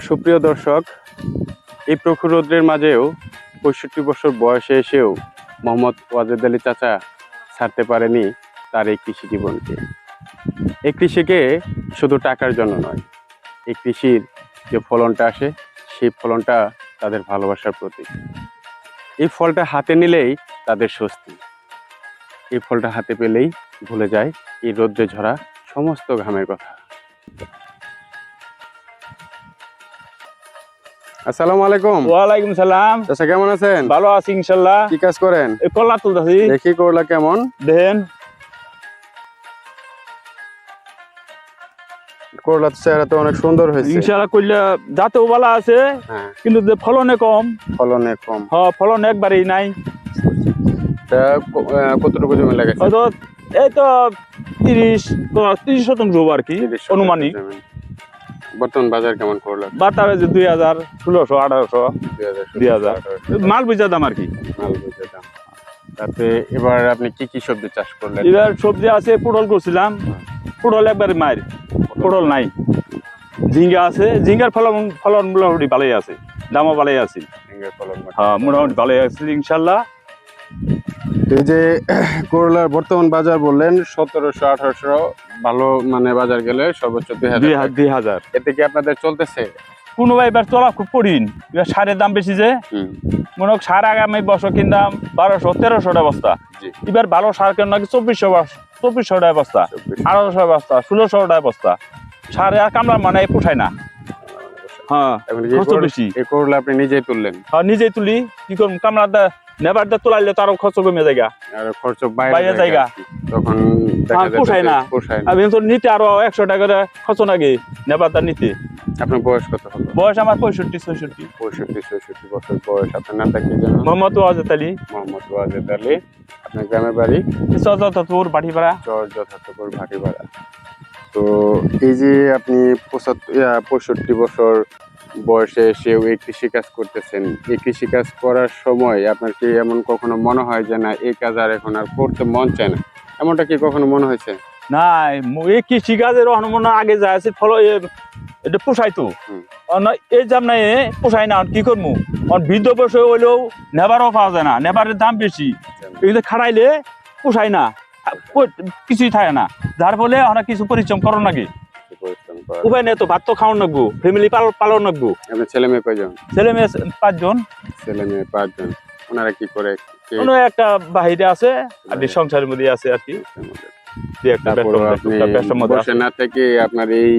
সুপ্রিয় দর্শক, এই প্রখর রৌদ্রের মাঝেও ৬৫ বছর বয়সে এসেও মোহাম্মদ ওয়াজেদ আলী চাচা ছাড়তে পারেনি তার এই কৃষি জীবনকে। এই কৃষিকে শুধু টাকার জন্য নয়, এই কৃষির যে ফলনটা আসে সেই ফলনটা তাদের ভালোবাসার প্রতীক। এই ফলটা হাতে নিলেই তাদের স্বস্তি, এই ফলটা হাতে পেলেই ভুলে যায় এই রৌদ্রে ঝরা সমস্ত ঘামের কথা। আসসালামু আলাইকুম। ওয়ালাইকুম সালাম। চাচা কেমন আছেন? ভালো আছি ইনশাআল্লাহ। কি কাজ করেন? এই কলা তুলতাছি। দেখি করলা কেমন, দেখেন করলা চেহারা তো অনেক সুন্দর হয়েছে। ইনশাআল্লাহ কইলা যাতেও ভালো আছে, হ্যাঁ, কিন্তু যে ফলনে কম। ফলনে কম। হ্যাঁ, ফলন একবারেই নাই। তা কতটুকু জমি লাগাইছে? হয়তো এই তো 30 শতাংশ আর কি, 30 শতাংশ অনুমানিক। জমি। বর্তমান বাজার কেমন করলা? বাতারে যে 2000, 1600, 1800, 2000 মাল বুঝা দাম আর কি। মাল বুঝে দাম। তাতে এবার আপনি কি কি সবজি চাষ করলেন? এবার সবজি আছে, পটল করছিলাম, পটল একবারে মার, পটল নাই। ঝিঙ্গা আছে, ঝিঙ্গার ফলন মোটামুটি ভালোই আছে, দামও ভালোই আছে। ঝিঙ্গার ফলন হ্যাঁ, মোটামুটি ভালোই আছে ইনশাল্লাহ। এই যে করলার বর্তমান বাজার বললেন 1700-1800, ভালো মানে বাজার গেলে সর্বোচ্চ 2000। এতে কি আপনাদের চলতেছে? কোনো এবার চলা খুব কঠিন, এবার সারের দাম বেশি যে। মনে হোক সার আগামী বছর কিনতাম 1200-1300 বস্তা, এবার ভালো সার কেন নাকি 2400 টাকা বস্তা, 1800 বস্তা, 1600 টাকা বস্তা। সারে আর কামলা মানে পোষায় না। হ্যাঁ, খরচ বেশি। এই করলা আপনি নিজেই তুললেন? হ্যাঁ, নিজেই তুলি। কি করব, কামলা নেবার দা তোলাইলে তো আরো খরচ কমে জায়গা, আর খরচ বাইরে জায়গা, তখন পোষায় না। আমি তো নিতে আরো 100 টাকা করে খরচ নাকি নেবার দা নিতে। আপনার বয়স কত হলো? বয়স আমার 65-66 বছর বয়স। আপনার নামটা কি জানেন? মোহাম্মদ ওয়াজেদ আলী। মোহাম্মদ ওয়াজেদ আলী। আপনার গ্রামের বাড়ি? চরযথাপুর ভাটিপাড়া। চরযথাপুর ভাটিপাড়া। তো এই যে আপনি 65 বছর বয়সে এসেও এই কৃষিকাজ করতেছেন, এই কৃষিকাজ করার সময় আপনার কি এমন কখনো মনে হয় যে না এই কাজ আর এখন আর করতে মন চায় না, এমনটা কি কখনো মনে হয়েছে? না, এই কৃষিকাজের মনে আগে যা আছে ফল এটা পোষাইতো এই জাম নাই, পোষায় না। কি করবো, বৃদ্ধ বয়সে হইলেও নেবারও পাওয়া যায় না, নেবারের দাম বেশি, এগুলো খাড়াইলে পোষায় না, কিছুই থাকে না। যার ফলে আমরা কিছু পরিশ্রম করো নাকি, উপায় নেই তো, ভাত তো খাওয়ান লাগবো, ফ্যামিলি পালন লাগবো। আপনার ছেলে মেয়ে কয়জন? ছেলে মেয়ে 5 জন। ছেলে মেয়ে 5 জন। ওনারা কি করে? একটা বাহিরে আছে আর সংসারের মধ্যে আছে আর কি। বসে না থেকে আপনার এই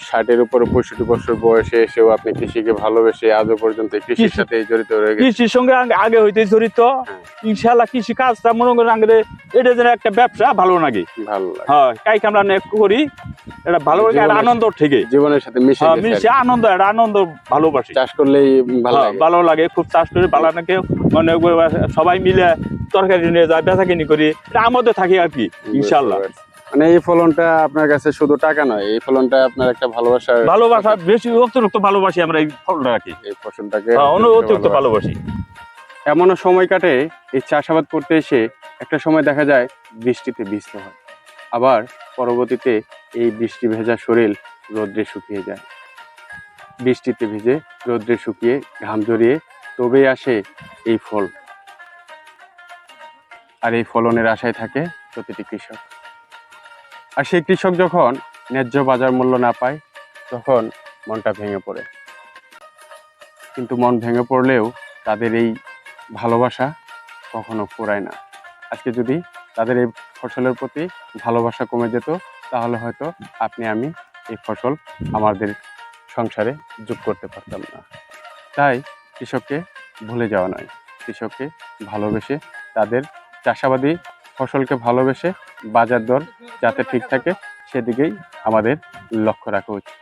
60-এর উপর 65 বছর বয়সে এসেও আপনি কৃষিকে ভালোবেসে আজও পর্যন্ত কৃষির সাথে জড়িত রয়ে গেছেন। কৃষির সঙ্গে আগে হইতে জড়িত। ইনশাআল্লাহ কৃষি কাজটা মনে করেন আগে এটা যেন একটা ব্যবসা ভালো লাগে, ভালো লাগে। হ্যাঁ, কাই আমরা করি, এটা ভালো লাগে, আর আনন্দ থেকে জীবনের সাথে মিশে আনন্দ, এটা আনন্দ, ভালোবাসি। চাষ করলেই ভালো লাগে, খুব চাষ করে ভালো লাগে। মানে সবাই মিলে তরকারি নিয়ে যায়, বেচা কিনি করি, এটা আমাদের থাকি আর কি ইনশাআল্লাহ। মানে এই ফলনটা আপনার কাছে শুধু টাকা নয়, এই ফলনটা আপনার একটা ভালোবাসা বেশি, অতিরিক্ত ভালোবাসি আমরা এই ফলটা রাখি, এই ফসলটাকে অতিরিক্ত ভালোবাসি। এমনও সময় কাটে এই চাষাবাদ করতে এসে একটা সময় দেখা যায় বৃষ্টিতে ভিজতে হয়, আবার পরবর্তীতে এই বৃষ্টি ভেজা শরীর রোদ্রে শুকিয়ে যায়। বৃষ্টিতে ভিজে রোদ্রে শুকিয়ে ঘাম জড়িয়ে তবেই আসে এই ফল, আর এই ফলনের আশায় থাকে প্রতিটি কৃষক। আর সেই কৃষক যখন ন্যায্য বাজার মূল্য না পায় তখন মনটা ভেঙে পড়ে, কিন্তু মন ভেঙে পড়লেও তাদের এই ভালোবাসা কখনো ফুরায় না। আজকে যদি তাদের এই ফসলের প্রতি ভালোবাসা কমে যেত তাহলে হয়তো আপনি আমি এই ফসল আমাদের সংসারে যোগ করতে পারতাম না। তাই কৃষককে ভুলে যাওয়া নয়, কৃষককে ভালোবেসে তাদের চাষাবাদী ফসলকে ভালোবেসে বাজার দর যাতে ঠিক থাকে সেদিকেই আমাদের লক্ষ্য রাখা উচিত।